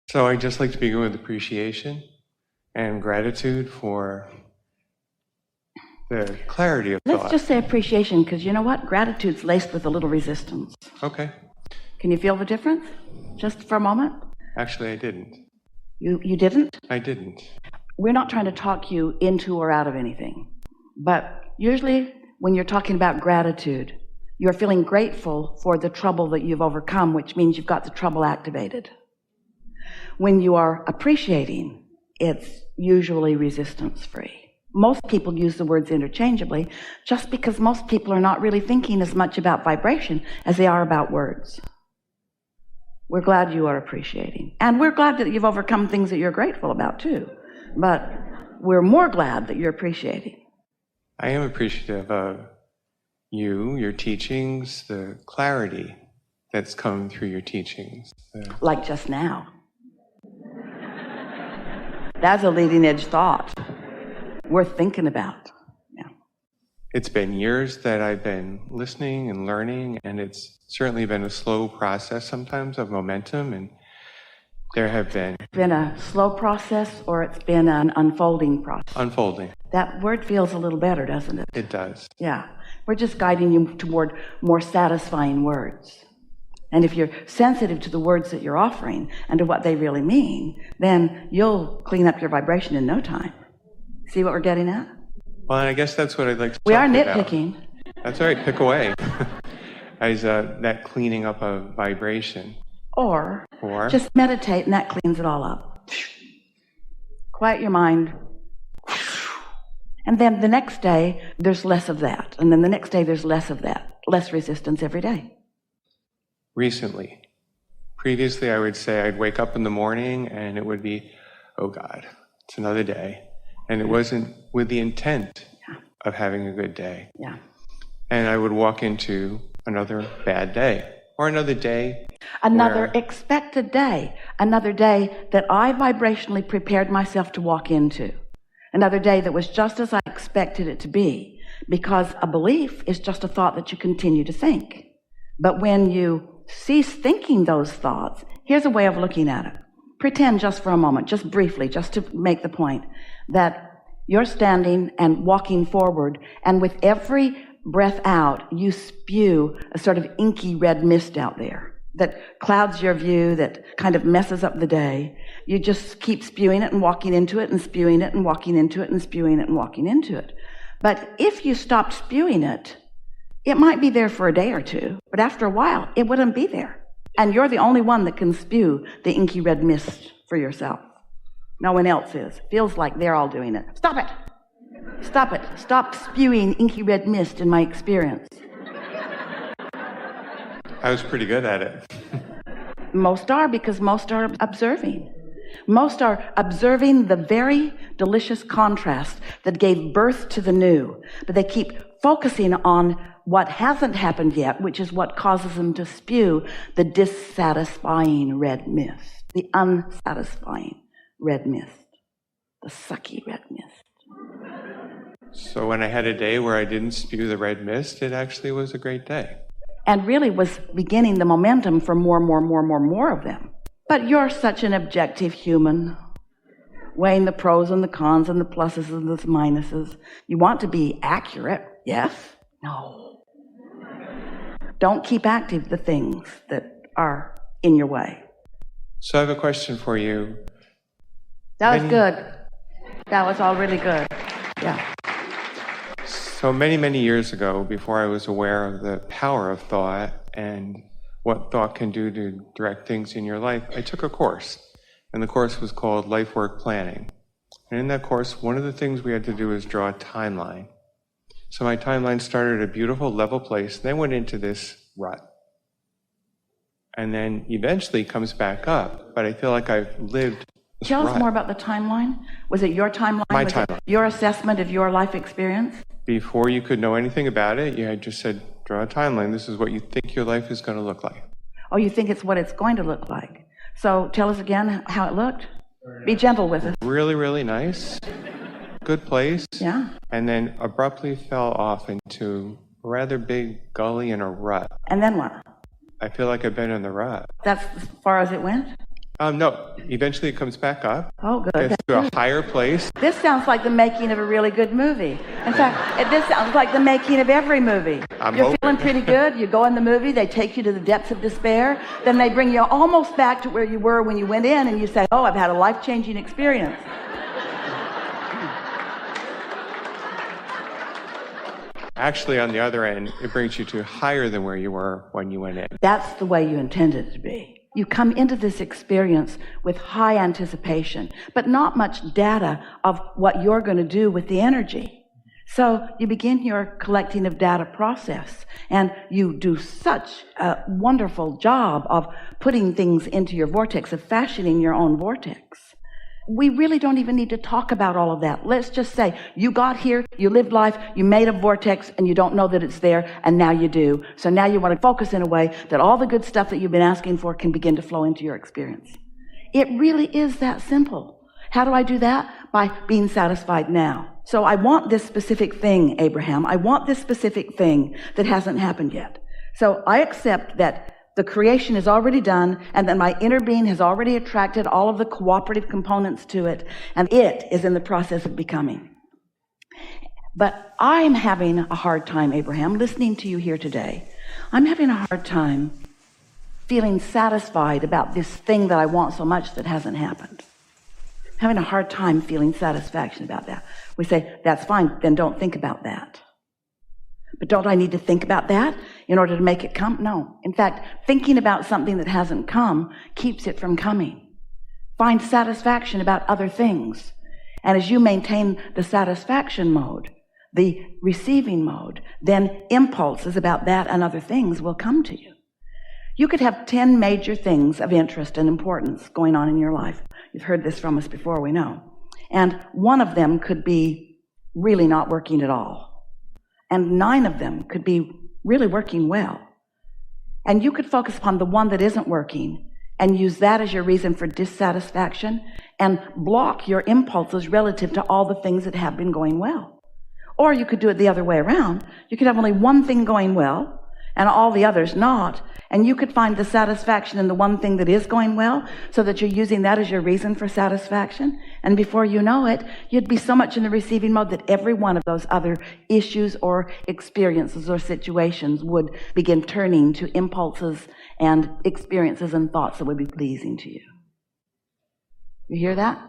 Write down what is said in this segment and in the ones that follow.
So I just like to begin with appreciation and gratitude for the clarity of thought. Let's just say appreciation, because you know what? Gratitude's laced with a little resistance. Okay. Can you feel the difference? Just for a moment? Actually, I didn't. You didn't? I didn't. We're not trying to talk you into or out of anything. But usually when you're talking about gratitude, you're feeling grateful for the trouble that you've overcome, which means you've got the trouble activated. When you are appreciating, it's usually resistance-free. Most people use the words interchangeably just because most people are not really thinking as much about vibration as they are about words. We're glad you are appreciating. And we're glad that you've overcome things that you're grateful about too. But we're more glad that you're appreciating. I am appreciative of you, your teachings, the clarity that's come through your teachings. Like just now. That's a leading edge thought worth thinking about. Yeah. It's been years that I've been listening and learning, and it's certainly been a slow process sometimes of momentum, and there have been... It's been a slow process, or it's been an unfolding process? Unfolding. That word feels a little better, doesn't it? It does. Yeah. We're just guiding you toward more satisfying words. And if you're sensitive to the words that you're offering and to what they really mean, then you'll clean up your vibration in no time. See what we're getting at? Well, I guess that's what I'd like to We talk are about. nitpicking. That's all right, pick away. As that cleaning up of vibration. Or just meditate and that cleans it all up. Quiet your mind. And then the next day, there's less of that. And then the next day, there's less of that. Less resistance every day. Recently. Previously, I would say I'd wake up in the morning and it would be, oh God, it's another day. And it wasn't with the intent of having a good day. Yeah. And I would walk into another bad day or another day. Another expected day. Another day that I vibrationally prepared myself to walk into. Another day that was just as I expected it to be. Because a belief is just a thought that you continue to think. But when you cease thinking those thoughts, here's a way of looking at it. Pretend just for a moment, just briefly, just to make the point, that you're standing and walking forward, and with every breath out, you spew a sort of inky red mist out there that clouds your view, that kind of messes up the day. You just keep spewing it and walking into it and spewing it and walking into it and spewing it and walking into it. But if you stopped spewing it, it might be there for a day or two, but after a while, it wouldn't be there. And you're the only one that can spew the inky red mist for yourself. No one else is. Feels like they're all doing it. Stop it. Stop it. Stop spewing inky red mist in my experience. I was pretty good at it. Most are, because most are observing. Most are observing the very delicious contrast that gave birth to the new. But they keep focusing on what hasn't happened yet, which is what causes them to spew the dissatisfying red mist, the unsatisfying red mist, the sucky red mist. So when I had a day where I didn't spew the red mist, it actually was a great day. And really was beginning the momentum for more of them. But you're such an objective human, weighing the pros and the cons and the pluses and the minuses. You want to be accurate, yes? No. Don't keep active the things that are in your way. So I have a question for you. That was good. That was all really good. Yeah. So many years ago, before I was aware of the power of thought and what thought can do to direct things in your life, I took a course. And the course was called Life Work Planning. And in that course, one of the things we had to do was draw a timeline. So my timeline started at a beautiful level place, then went into this rut. And then eventually comes back up, but I feel like I've lived this Tell rut. us more about the timeline. Was it your timeline? My was timeline. It your assessment of your life experience? Before you could know anything about it, you had just said, draw a timeline. This is what you think your life is going to look like. Oh, you think it's what it's going to look like. So tell us again how it looked. Be gentle with us. Really nice. Good place. Yeah. And then abruptly fell off into a rather big gully and a rut. And then what? I feel like I've been in the rut. That's as far as it went? No, eventually it comes back up. Oh, good. Gets That's to a good. higher place. This sounds like the making of a really good movie. In fact, this sounds like the making of every movie. You're feeling pretty good. You go in the movie. They take you to the depths of despair. Then they bring you almost back to where you were when you went in, and you say, oh, I've had a life-changing experience. Actually, on the other end, it brings you to higher than where you were when you went in. That's the way you intended it to be. You come into this experience with high anticipation, but not much data of what you're going to do with the energy. So you begin your collecting of data process, and you do such a wonderful job of putting things into your vortex, of fashioning your own vortex. We really don't even need to talk about all of that. Let's just say you got here, you lived life, you made a vortex, and you don't know that it's there, and now you do. So now you want to focus in a way that all the good stuff that you've been asking for can begin to flow into your experience. It really is that simple. How do I do that? By being satisfied now. So I want this specific thing, Abraham. I want this specific thing that hasn't happened yet. So I accept that the creation is already done, and that my inner being has already attracted all of the cooperative components to it, and it is in the process of becoming. But I'm having a hard time, Abraham, listening to you here today. I'm having a hard time feeling satisfied about this thing that I want so much that hasn't happened. I'm having a hard time feeling satisfaction about that. We say, that's fine, then don't think about that. But don't I need to think about that in order to make it come? No. In fact, thinking about something that hasn't come keeps it from coming. Find satisfaction about other things. And as you maintain the satisfaction mode, the receiving mode, then impulses about that and other things will come to you. You could have 10 major things of interest and importance going on in your life. You've heard this from us before, we know. And one of them could be really not working at all. And 9 of them could be really working well. And you could focus upon the one that isn't working and use that as your reason for dissatisfaction and block your impulses relative to all the things that have been going well. Or you could do it the other way around. You could have only one thing going well and all the others not. And you could find the satisfaction in the one thing that is going well so that you're using that as your reason for satisfaction. And before you know it, you'd be so much in the receiving mode that every one of those other issues or experiences or situations would begin turning to impulses and experiences and thoughts that would be pleasing to you. You hear that?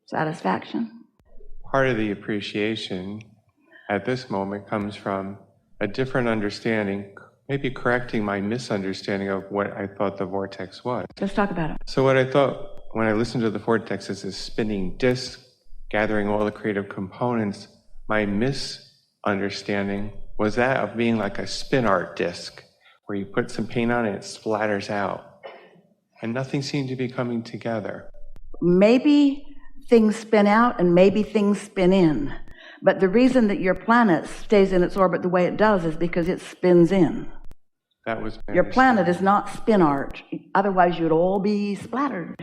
Satisfaction? Part of the appreciation at this moment comes from a different understanding, maybe correcting my misunderstanding of what I thought the vortex was. Let's talk about it. So what I thought when I listened to the vortex as a spinning disk, gathering all the creative components, my misunderstanding was that of being like a spin art disc, where you put some paint on it, it splatters out. And nothing seemed to be coming together. Maybe things spin out and maybe things spin in. But the reason that your planet stays in its orbit the way it does is because it spins in. That was your planet is not spin art. Otherwise, you'd all be splattered.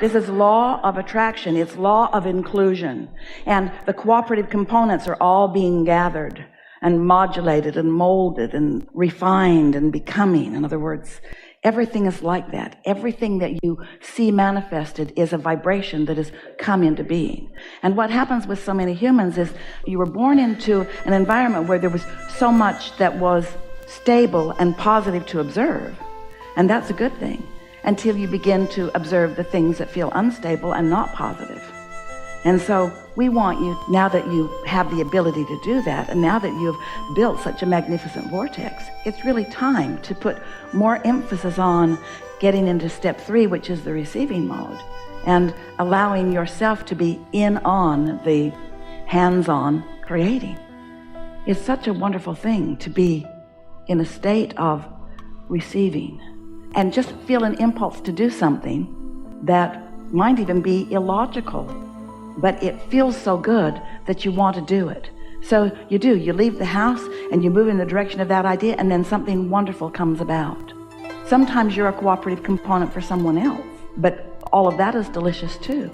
This is law of attraction. It's law of inclusion. And the cooperative components are all being gathered and modulated and molded and refined and becoming. In other words, everything is like that. Everything that you see manifested is a vibration that has come into being. And what happens with so many humans is you were born into an environment where there was so much that was stable and positive to observe. And that's a good thing, until you begin to observe the things that feel unstable and not positive. And so we want you, now that you have the ability to do that, and now that you've built such a magnificent vortex, it's really time to put more emphasis on getting into step 3, which is the receiving mode, and allowing yourself to be in on the hands-on creating. It's such a wonderful thing to be in a state of receiving and just feel an impulse to do something that might even be illogical, but it feels so good that you want to do it. So you do. You leave the house and you move in the direction of that idea, and then something wonderful comes about. Sometimes you're a cooperative component for someone else, but all of that is delicious too.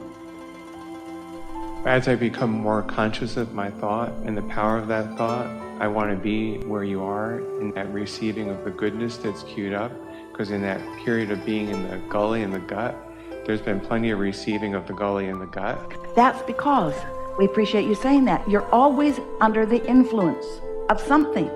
As I become more conscious of my thought and the power of that thought, I want to be where you are in that receiving of the goodness that's queued up, because in that period of being in the gully and the gut, there's been plenty of receiving of the gully and the gut. That's because, we appreciate you saying that, you're always under the influence of something.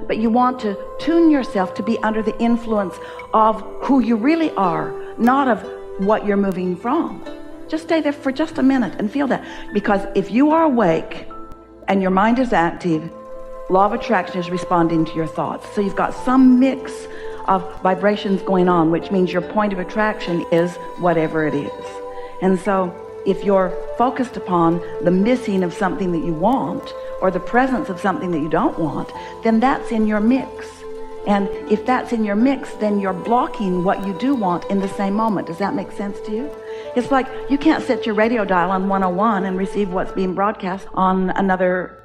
But you want to tune yourself to be under the influence of who you really are, not of what you're moving from. Just stay there for just a minute and feel that. Because if you are awake and your mind is active, law of attraction is responding to your thoughts. So you've got some mix of vibrations going on, which means your point of attraction is whatever it is. And so if you're focused upon the missing of something that you want, or the presence of something that you don't want, then that's in your mix. And if that's in your mix, then you're blocking what you do want in the same moment. Does that make sense to you? It's like you can't set your radio dial on 101 and receive what's being broadcast on another.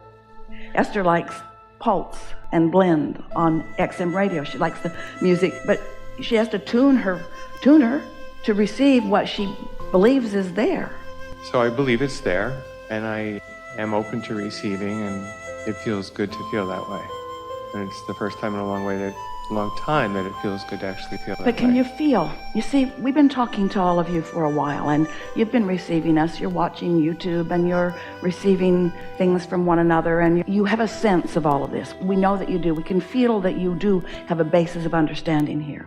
Esther likes pulse and blend on XM radio. She likes the music, but she has to tune her tuner to receive what she believes is there. So I believe it's there, and I am open to receiving, and it feels good to feel that way. And it's the first time in a long time that it feels good to actually feel that way. But can you feel? You see, we've been talking to all of you for a while, and you've been receiving us. You're watching YouTube, and you're receiving things from one another, and you have a sense of all of this. We know that you do. We can feel that you do have a basis of understanding here.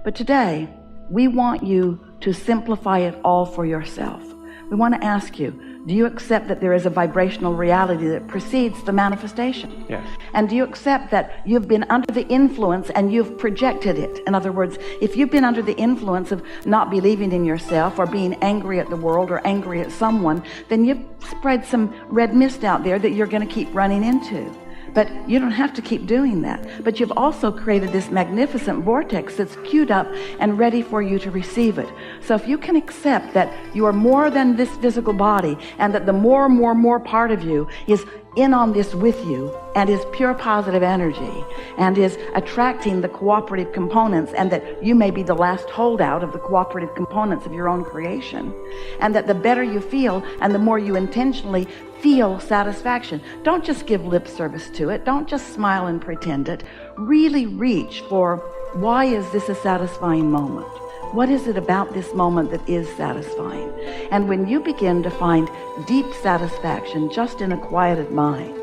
But today, we want you to simplify it all for yourself. We want to ask you, do you accept that there is a vibrational reality that precedes the manifestation? Yes. And do you accept that you've been under the influence and you've projected it? In other words, if you've been under the influence of not believing in yourself or being angry at the world or angry at someone, then you've spread some red mist out there that you're going to keep running into. But you don't have to keep doing that. But you've also created this magnificent vortex that's queued up and ready for you to receive it. So if you can accept that you are more than this physical body, and that the more part of you is in on this with you and is pure positive energy and is attracting the cooperative components, and that you may be the last holdout of the cooperative components of your own creation, and that the better you feel and the more you intentionally feel satisfaction. Don't just give lip service to it. Don't just smile and pretend it. Really reach for, why is this a satisfying moment? What is it about this moment that is satisfying? And when you begin to find deep satisfaction just in a quieted mind,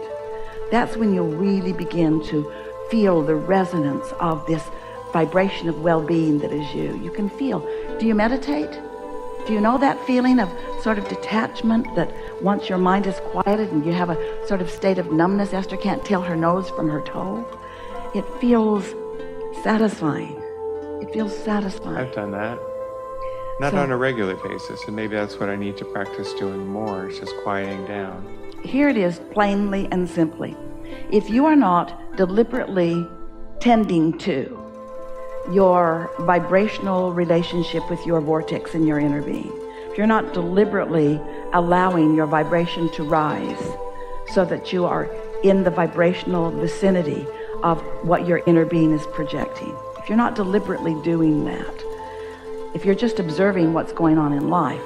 that's when you'll really begin to feel the resonance of this vibration of well-being that is you. You can feel. Do you meditate? Do you know that feeling of sort of detachment, that once your mind is quieted and you have a sort of state of numbness? Esther can't tell her nose from her toe. It feels satisfying. It feels satisfying. I've done that. Not on a regular basis, and maybe that's what I need to practice doing more, is just quieting down. Here it is, plainly and simply. If you are not deliberately tending to your vibrational relationship with your vortex and your inner being, if you're not deliberately allowing your vibration to rise so that you are in the vibrational vicinity of what your inner being is projecting, if you're not deliberately doing that, if you're just observing what's going on in life,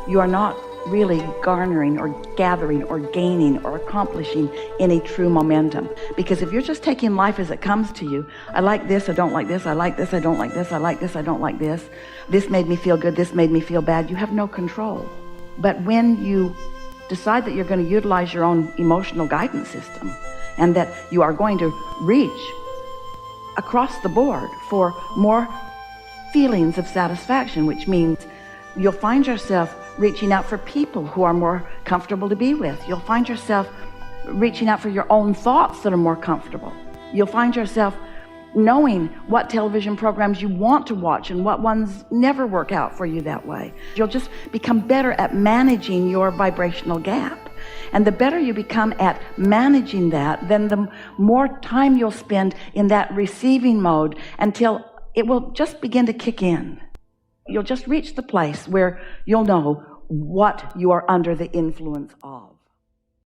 you are not really garnering or gathering or gaining or accomplishing any true momentum. Because if you're just taking life as it comes to you, I like this, I don't like this, I like this, I don't like this, I like this, I don't like this, this made me feel good, this made me feel bad, you have no control. But when you decide that you're going to utilize your own emotional guidance system, and that you are going to reach across the board for more feelings of satisfaction, which means you'll find yourself reaching out for people who are more comfortable to be with. You'll find yourself reaching out for your own thoughts that are more comfortable. You'll find yourself knowing what television programs you want to watch and what ones never work out for you that way. You'll just become better at managing your vibrational gap. And the better you become at managing that, then the more time you'll spend in that receiving mode until it will just begin to kick in. You'll just reach the place where you'll know what you are under the influence of.